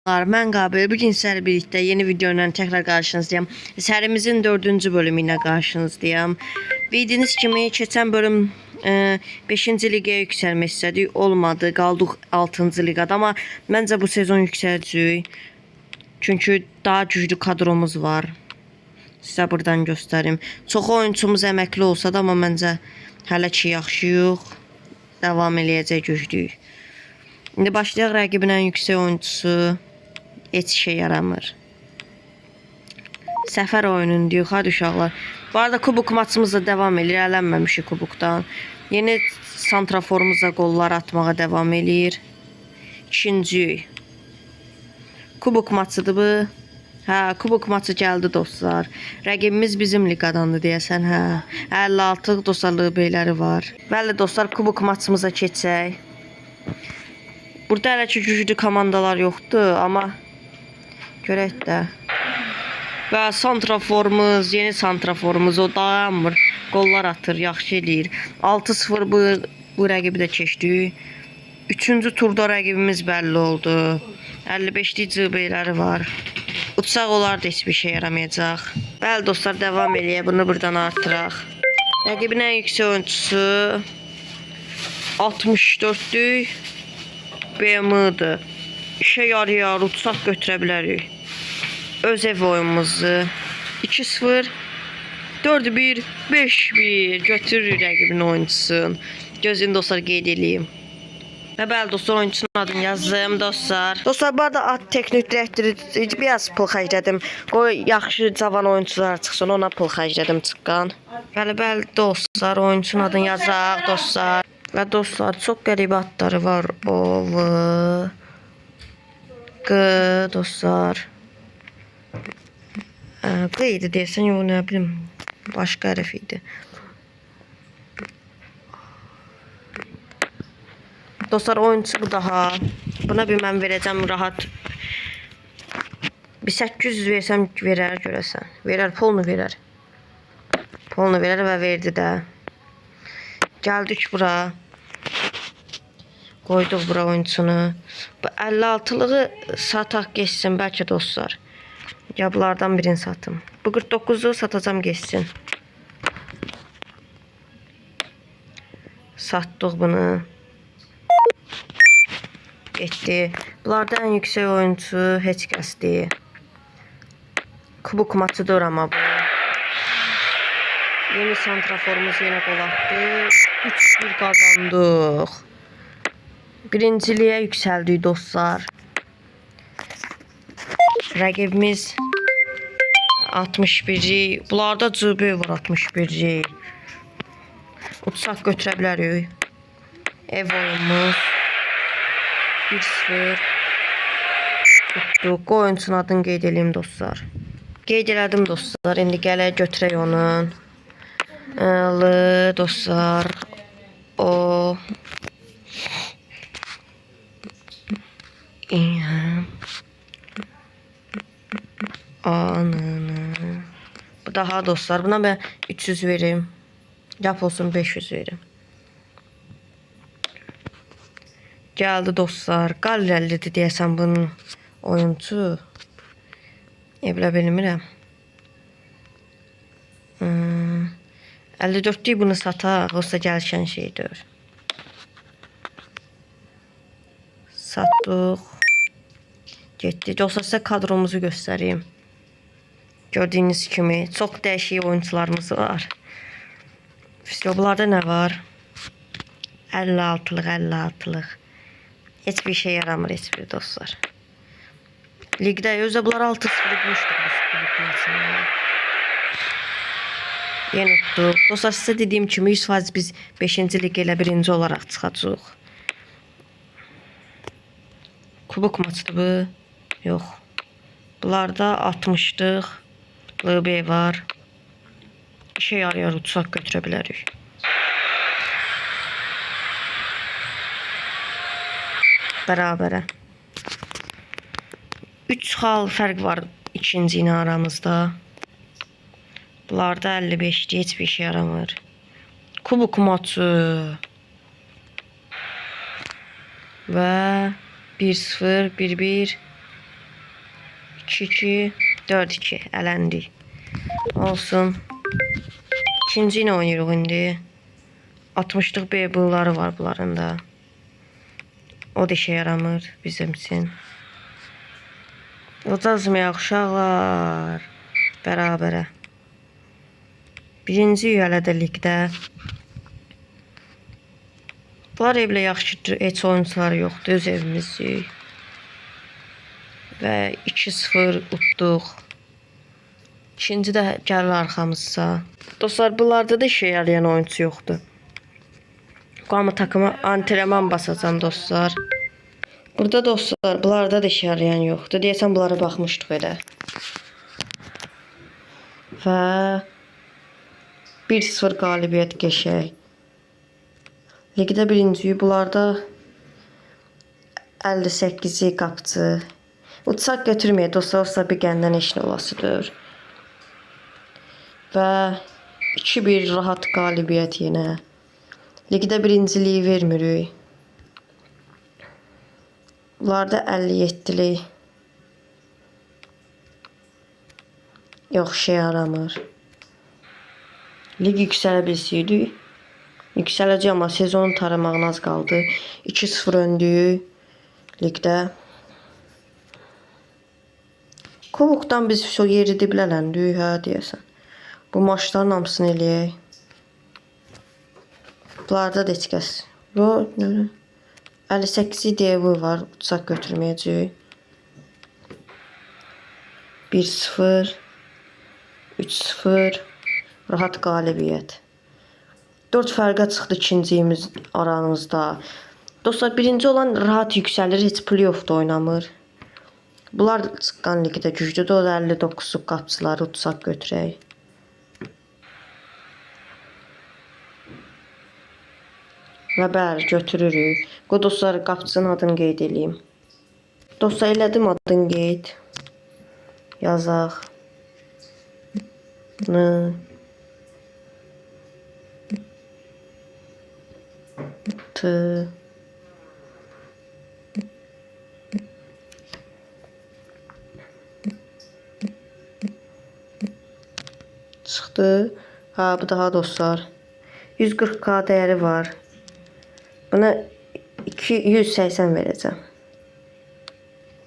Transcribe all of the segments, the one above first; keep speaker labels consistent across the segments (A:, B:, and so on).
A: Mən Qabil. Bugün sizlerle birlikte yeni videoyla tekrar karşınızdayım. Serimizin 4. bölümüyle karşınızdayım. Bildiğiniz kimi geçen bölüm 5. ligaya yükselmek istedik. Olmadı. Kaldık 6. ligada ama bence bu sezon yükseleceğiz. Çünkü daha güçlü kadromuz var. Size buradan göstereyim. Çox oyuncumuz əməkli olsa da ama məncə hələ ki yaxşıyıq. Devam eləyəcək güclük. İndi başlayaq rəqibin ən yüksək oyuncusu. Heç işe yaramır. Səfər oyunun diyor. Hadi uşaqlar. Bu arada kubuk maçımız da devam edir. Ələnməmişik kubukdan. Yeni santraforumuzla qollar atmağa devam edir. İkinci. Kubuk maçıdır bu. Hə, kubuk maçı gəldi dostlar. Rəqibimiz bizim liqadandır deyəsən, hə. 56 dostlarlığı beyləri var. Bəli dostlar, kubuk maçımıza keçək. Burada hələ ki güclü komandalar yoxdur, amma görək də. Və santraforumuz, yeni santraforumuz o dayanmır. Qollar atır, yaxşı eləyir. 6-0 bu rəqibi də keçdik. 3-cü turda rəqibimiz bəlli oldu. 55'li cıbeyləri var. Uçsaq olar da heç bir şey yaramayacaq. Bəli dostlar, devam eləyək. Bunu buradan artıraq. Rəqibin ən yüksək oyuncusu 64'lük BM'dir. İşe yarayar, uçsaq götürə bilərik. Öz ev oyunumuzu 2-0 4-1 5-1 götürürük rəqibin oyuncusunu. Gözün dostlar qeyd edeyim. Və bəli dostlar, oyuncusunun adını yazdım dostlar. Dostlar bu arada ad texnik direktörü biraz pul xərclədim. Qoy yaxşı cavan oyuncular çıxsın, ona pul xərclədim çıxqan. Bəli dostlar, oyuncusunun adını yazaq dostlar. Və dostlar çox qəribə adları var. O Q dostlar. Q idi deyəsən, yox nə bilim. Başqa hərf idi. Dostlar oyuncusu bu daha. Buna bir mən verəcəm rahat. Bir 800 versəm verər görəsən. Verər, polunu verər. Polunu verər və verdi də. Gəldik bura. Qoyduq bura oyuncusunu. Bu 56'lığı sataq geçsin bəlkə dostlar. Ya bunlardan birini satım. Bu 49'luğu satacağım geçsin. Satdıq bunu. Getdi. Bunlarda ən yüksək oyuncu heç kəs deyil. Kubuk maçıdır amma bu. Yeni santraforumuz yenə qol atdı. 3-1 qazandıq. Birinciliyə yüksəldik dostlar. Rəqibimiz 61'ci. Bunlarda cübü var 61'ci. Uçsaq götürə bilərik. Ev oyunumuz 1-0. Tutduq. Oyuncunun adını qeyd edeyim dostlar. Qeyd elədim dostlar. İndi gələk götürək onun. Dostlar. O. Anını. Bu daha dostlar. Buna ben 300 vereyim. Yap olsun 500 vereyim. Geldi dostlar. Galillidir deyəsən bunun oyuncu. Evlə bilmirəm. 54'lük bunu sataq. Olsa gəlişən şeydir. Satdıq. Getdi. Dostlar sizə kadromuzu göstəreyim. Gördüyünüz kimi çox dəyişik oyuncularımız var. Bunlarda nə var? 56'lıq 56'lıq. Heç bir şey yaramır heç bir dostlar. Ligdə özə bunlar 6-0 düşdük biz maçında. Yeni utduq. Dostlar sizə dediyim kimi 100% biz 5-ci lig ilə 1-ci olaraq çıxacağıq. Kubuk maçıdır bu. Yox. Bunlarda 60'lıq LB var. İşe yarayar, uçsaq götürə bilərik. Bərabərə. 3 xal fərq var ikinci ilə aramızda. Bunlarda 55'li heç bir şey yaramır. Kubuk maçı. Və 1-0, 1-1. 2-2, 4-2 ələndik. Olsun. İkinci ilə oynayırıq indi. 60'lıq B-bığları var bunların da. O da işe yaramır bizim için. Uzatmayaq uşaqlar. Bərabərə. Birinci hələ də ligdə. Bunlar evlə yaxşı heç oyuncuları yoxdur. Öz evimizdik. Və 2-0 utduq. İkinci də gəlir arxamızsa. Dostlar, bunlarda da işe yarayan oyuncu yoxdur. Qamı takıma antrenman basacağım dostlar. Burada dostlar, bunlarda da işe yarayan yoxdur. Deyəsən bunlara baxmışdıq elə. Və 1-0 qalibiyyət qəşəng. Ligdə birinciyi, bunlarda 58-ci qapçı. Uçaq götürməyə dostlar, olsa bir qəndən eşin olasıdır. Və 2-1 rahat qalibiyyət yenə. Ligdə birinciliyi vermirik. Bunlarda 57'lik. Yox, şey yaramır. Lig yüksələ bilsəydik. Yüksələcək, amma sezon taramağına az qaldı. 2-0 öndük ligdə. Kubokdan biz o yeri diblələndik, hə deyəsən. Bu maçların hamısını eləyək. Bunlarda da heç kəs. 58 devi var. Uçaq götürməyəcək. 1-0. 3-0. Rahat qalibiyyət. 4 fərqə çıxdı ikinciyimiz aramızda. Dostlar, birinci olan rahat yüksəlir. Heç playoffda oynamır. Bunlar çıxan ligdə güclüdür. O da 59'luq qapçıları uçaq götürək. Və bəli, götürürük. Bu dostlar, qapçının adını qeyd edeyim. Dostlar, elədim adını qeyd. Yazaq. Çıxdı. Ha, bu daha dostlar. 140k dəyəri var. Buna 280 verəcəm.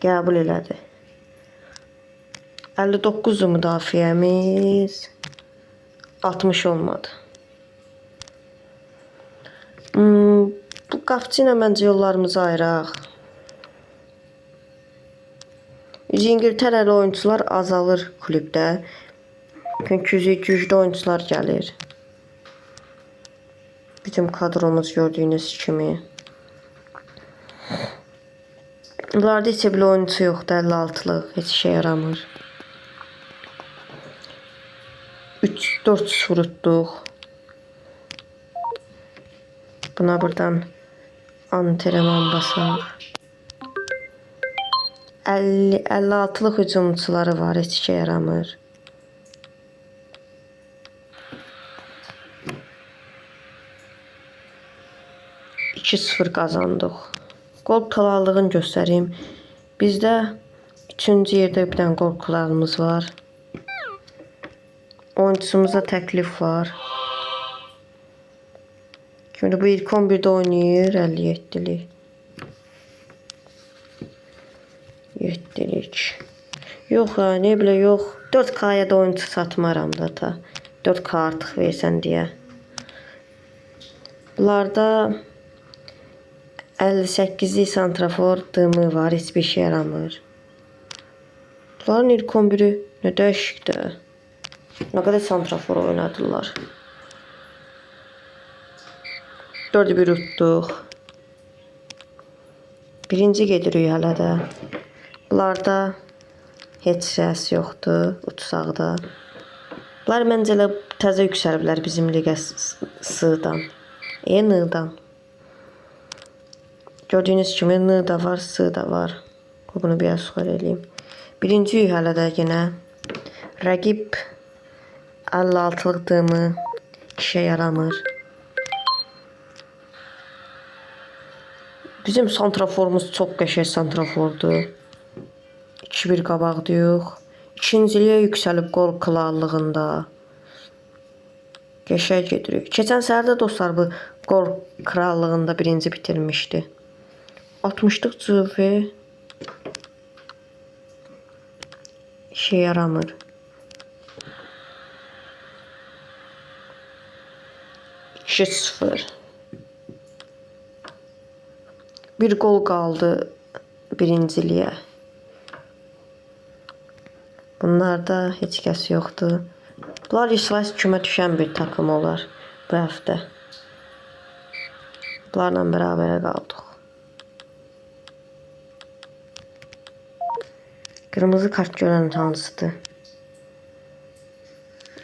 A: Qəbul elədi. 59 müdafiəmiz. 60 olmadı. Bu qapçı ilə məncə yollarımızı ayıraq. İngiltərəli oyuncular azalır klubdə. Çünki güclü oyuncular gəlir. Bizim kadromuz gördüğünüz kimi. Bunlarda heç bir oyuncu yoxdur, 56'lıq. Heç işe yaramır. 3-4 vurutduq. Buna buradan antrenman basaq. 56'lıq hücumçuları var, heç işe yaramır. %2-0 qazandıq. Gol krallığını göstəreyim. Bizdə 3-cü yerdə bir dənə gol kralımız var. Oyuncumuzda təklif var. Şimdi bu ilk 11'də oynayır, 57'lik. 7'lik. Yox ha, ne bilə yox. 4K'ya da oyuncu satmaram da ta. 4K artıq versən deyə. Bunlarda 58'li santrafor dımı var, hiçbir şey yaramır. Bunların ilk 11'i ne dəyişikdir. Ne kadar santrafor oynadılar. 4-1 utduq. Birinci gedirik hələ də. Bunlarda heç səs yoxdur utsaqda. Bunlar məncə elə təzə yüksəliblər bizim liqə sığdan. N-dan. Gördüyünüz kimi N da var, S da var. Bunu bir asıqlar eləyim. Birinci hələ də yenə. Rəqib 56'lıq dımı işə yaramır. Bizim santraforumuz çox qəşəng santrafordur. 2-1 qabaqdayıq. İkinciliyə yüksəlib qol krallığında. Qəşəng gedirik. Keçən səhərdə dostlar bu qol krallığında birinci bitirmişdi. 60'lıq cüvə işe yaramır. 2-0. Bir gol qaldı birinciliyə. Bunlarda heç kəs yoxdur. Bunlar İsveç kümə düşən bir takım olar bu həftə. Bunlarla bərabərə qaldıq. Kırmızı kart görən hansıdır?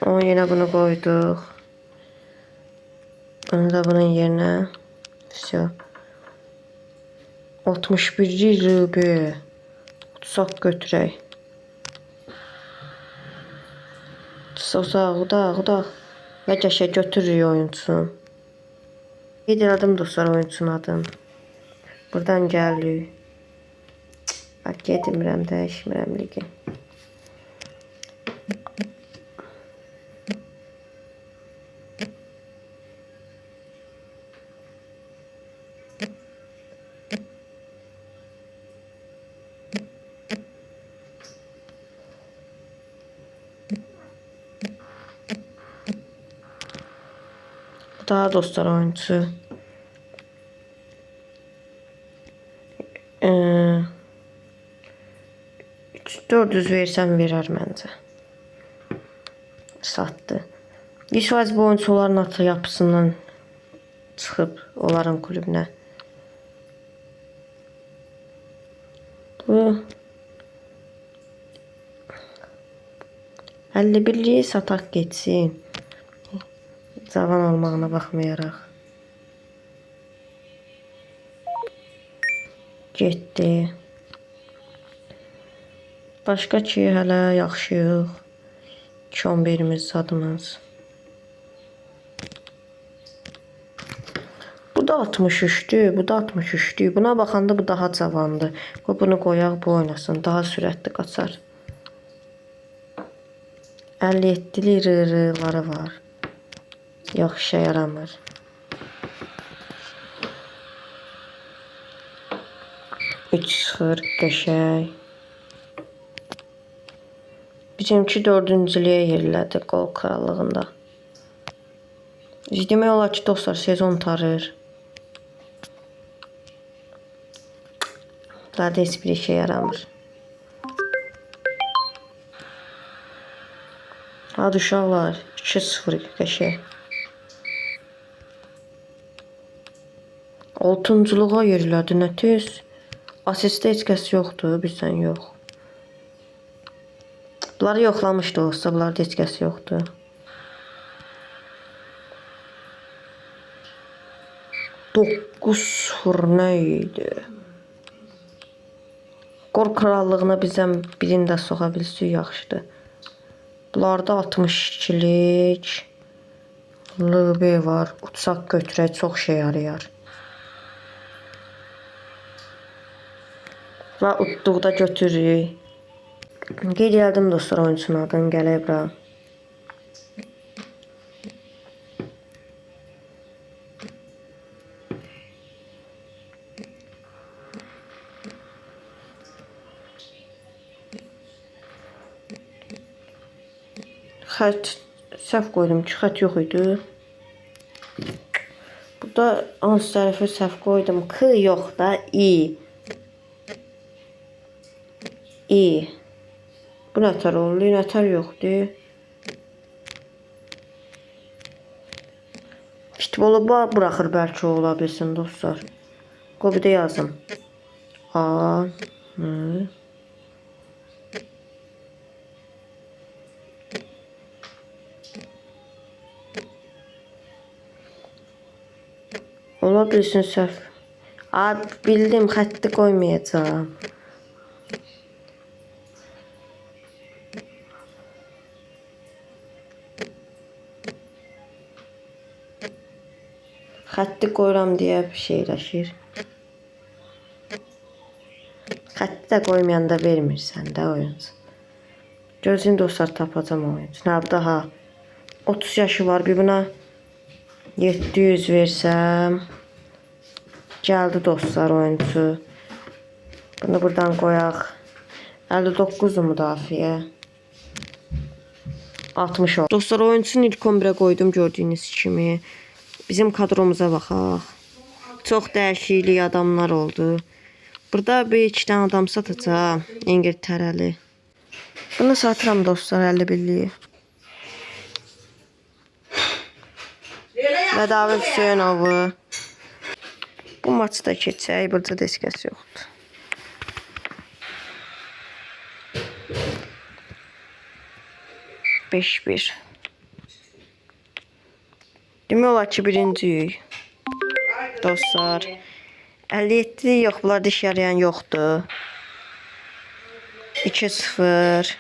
A: O yenə bunu qoyduq. Bunu da bunun yerinə. Все. 61 rübü. Tutsaq götürək. Udaq. Və qəşə götürürük oyunçusunu. Qeyd elədim dostlar oyunçunun adını. Buradan gəlirik. Bak gedirmirəm, dəyişmirəm ligi. Daha dostlar oyuncusu. 400 versəm verər məncə. Satdı. İsveç bu oyuncuların atı yapısından çıxıb onların kulübünə. Bu 51'liyi sataq geçsin. Cavan olmağına baxmayaraq. Getdi. Başqa ki hələ yaxşıyıq. 2-11'imiz zadımız. Bu da 63'dür, bu da 63'dür. Buna baxanda bu daha cavandır. Bunu qoyaq, bu oynasın. Daha sürətli qaçar. 57'li rırıları var. Yox, işə yaramır. Üç sıfır qəşəng. Bizimki 4-cülüyə yerilədi qol krallığında. Demək olar ki dostlar sezon tarır. Daha da heç bir işə yaramır. Hadi uşaqlar 2-0 qəşəng. 6-cılığa yerilədi nə tez. Asistdə heç kəs yoxdur, bizdən yox. Bunları yoxlamışdı olsa, bunlarda heç kəs yoxdur. Dokuz sıfır nə idi? Qol krallığına bizdən birini də soxa bilsək yaxşıdır. Bunlarda 62'lik LB var. Uçaq götürək çox şey yarayar. Və utduqda götürürük. Qeyd elədim dostlar oyunçunun adını, gələk bura. Xət səhv qoydum ki, xət yox idi. Burada hansı tərəfə səhv qoydum? K yox da, I. I. Bu nətər olur? Nətər yoxdur. Futbolu buraxır bəlkə ola bilsin dostlar. Qobidə yazım. A. N. Ola bilsin səhv. Bildim, xətti qoymayacağım. Xətti qoyuram deyə bir şeyləşir. Xətti Bir də qoymayanda vermirsən də oyuncu. Gözün dostlar tapacam oyuncu. Nə daha 30 yaşı var, bir buna 700 versəm. Gəldi dostlar oyuncu. Bunu buradan qoyaq. 59 müdafiə. 60 oldu. Dostlar oyuncunun ilk 11'ə qoydum gördüyünüz kimi. Bizim kadromuza baxaq. Çox dəyişiklik adamlar oldu. Burada bir iki tane adam satacağım. İngiltərəli. Bunu satıram dostlar 51'liyi. Və David Hüseynovu. Bu maçı da keçək. Burada da heç kəs yoxdur. Beş bir. Demək olar ki birinciyik. Dostlar. 57 yox, bunlar diş yarayan yoxdur. 2-0.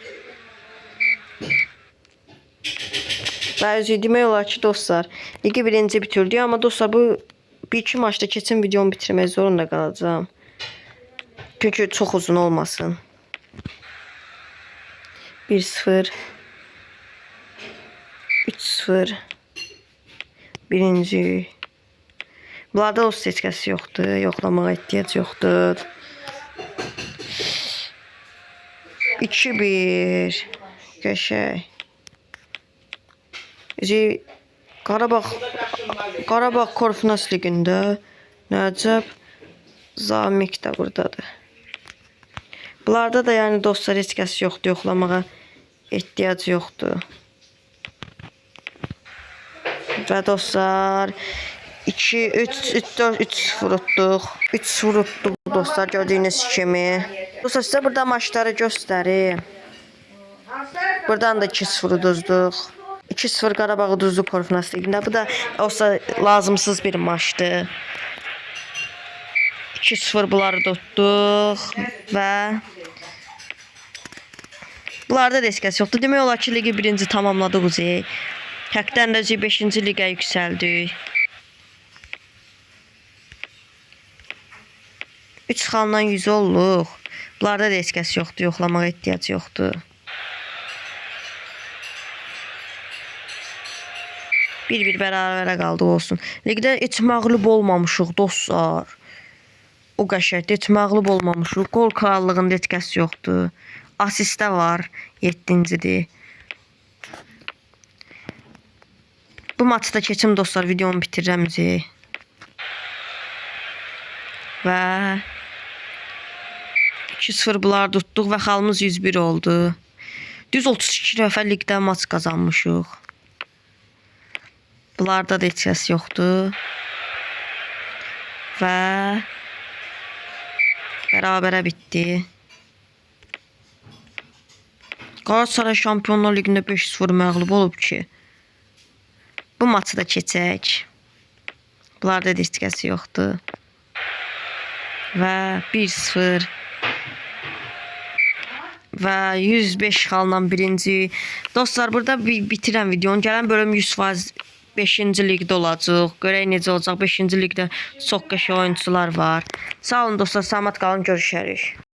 A: Və özü demək olar ki dostlar, ligi birinci bitirdik, amma dostlar bu bir iki maçda keçən videomu bitirmək zorunda qalacağam. Çünki çox uzun olmasın. 1-0. 3-0. Birinci. Bunlarda o seçkəsi yoxdur. Yoxlamağa ehtiyac yoxdur. 2-1. Qəşəng. Qarabağ Korfnas ligində Nəcəb Zamik də buradadır. Bunlarda da yəni dostlar heç kəs yoxdur. Yoxlamağa ehtiyac yoxdur. Və dostlar 3-0 utduq. 3-0 utduq dostlar gördüyünüz kimi. Dostlar sizə burada maçları göstərim. Buradan da 2-0 uduzduq. 2-0 Qarabağ uduzdu Korfnas ligində. Bu da olsa lazımsız bir maçdı. 2-0 bunları da utduq və bunlarda da heç kəs yoxdur. Demək olar ki ligi birinci tamamladıq. Həqiqətən də 5-ci liqə yüksəldik. 3 xaldan 100 olduq. Bunlarda da heç kəs yoxdur. Yoxlamağa ehtiyac yoxdur. 1-1 bərabərə qaldı olsun. Ligdə heç məğlub olmamışıq dostlar. O qəşəngdir. Heç məğlub olmamışıq. Qol krallığında heç kəs yoxdur. Asistə var. 7-cidir. Bu maçda keçim dostlar. Videomu bitirirəm. Və 2-0 bunlar tutduq və xalımız 101 oldu. Düz 32 dəfə ligdə maç qazanmışıq. Bunlarda da heç kəs yoxdur. Və bərabərə bitdi. Galatasaray Şampionlar Liqində 5-0 məğlub olub ki. Bu maçı da keçək. Bunlarda da heç kəs yoxdur. Və 1-0. Və 105 xalla birinci. Dostlar burada bitirəm videonu. Gələn bölüm 100% 5-ci ligdə olacaq. Görək necə olacaq. 5-ci ligdə çox qəşəng oyuncular var. Sağ olun dostlar. Salamat qalın. Görüşərik.